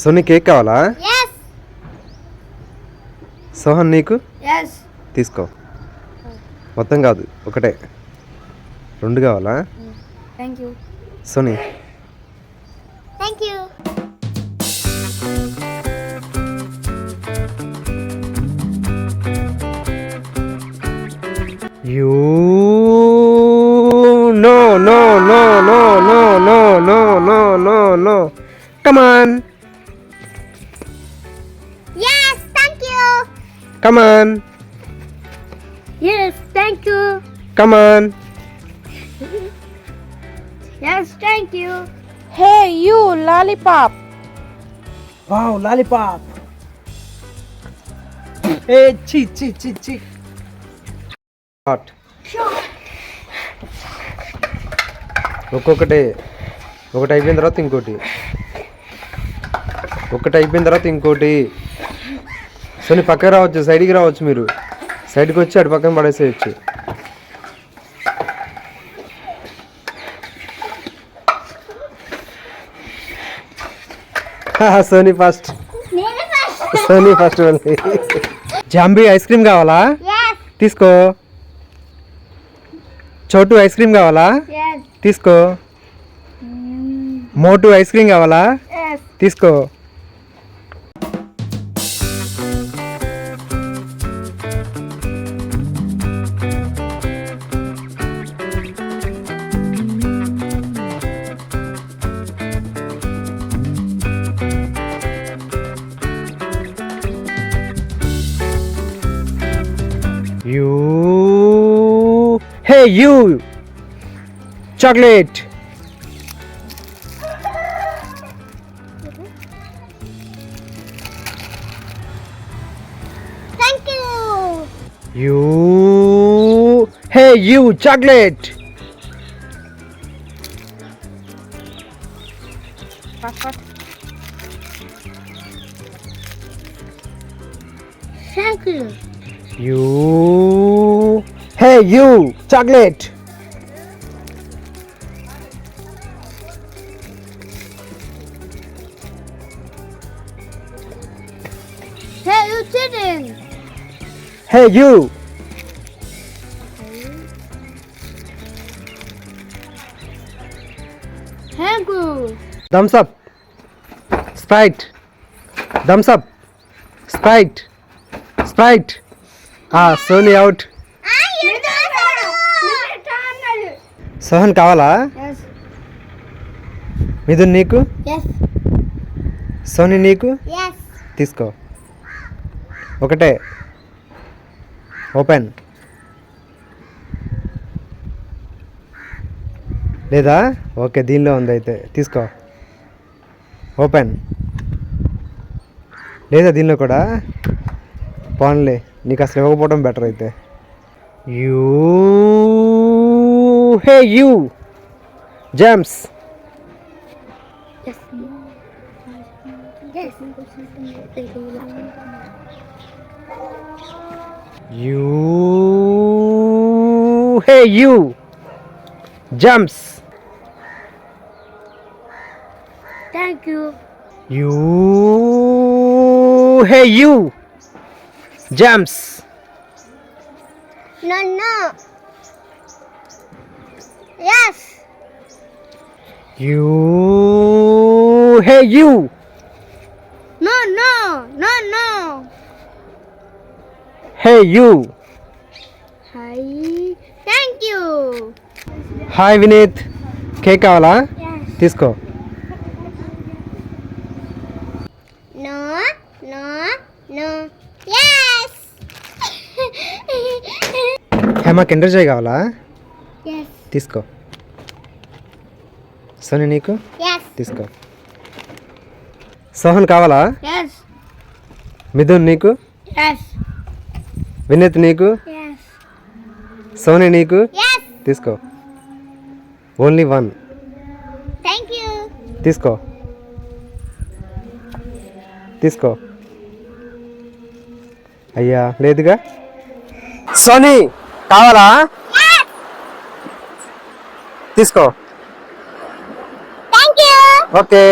Sony cake కావాలా? yes Sohan నీకు yes తీసుకో. మొత్తం కాదు, ఒకటే. 2 కావాలా? thank you Soni thank you You no no no no no no no no no no. Come on. yes thank you Come on. yes thank you Come on. yes thank you Hey, you lollipop. Wow, lollipop. Hey, chi. Hot. ఒక్కొక్కటి. ఒకటి అయిపోయిన తర్వాత ఇంకోటి. ఒకటి అయిపోయిన తర్వాత ఇంకోటి. సోని పక్కకి రావచ్చు, సైడ్కి రావచ్చు. మీరు సైడ్కి వచ్చి అటు పక్కన పడేసేయచ్చు. Soni first. Soni first. Zombie ice cream కావాలా? yes తీసుకో. చోటు ఐస్ క్రీమ్ కావాలా? yes తీసుకో. మోటు ఐస్ క్రీమ్ కావాలా? yes తీసుకో. You. Hey, you. Chocolate. thank you You. Hey, you. Chocolate. thank you You. Hey, you. Chocolate. hey you children Hey, you. thank you Thumbs up. Sprite. Thumbs up. Sprite. Sprite. Sony out. Sohan కావాలా? yes Mithun నీకు? yes Sony నీకు? yes తీసుకో. ఒకటే. Open. లేదా? Okay, దీనిలో ఉంది అయితే తీసుకో. ఓపెన్. లేదా దీనిలో కూడా? పోన్లే, నీకు అసలు ఇవ్వకపోవడం బెటర్ అయితే. You. Hey you. Gems. yes yes You. Hey, you. Jumps. thank you You. Hey, you. Jumps. no yes You. Hey, you. no Hey, you. hi thank you hi Vineeth, cake కావాలా? yes తీసుకో. no yes Hema Kinder Joy కావాలా? yes తీసుకో. సోని నీకు? yes తీసుకో. సోహన్ కావాలా? yes Mithun నీకు? yes Vineet నీకు? yes Soni నీకు? yes తీసుకో. ఓన్లీ 1. thank you తీసుకో. తీసుకో. అయ్యా లేదుగా. సోనీ కావాలా? తీసుకో. thank you okay.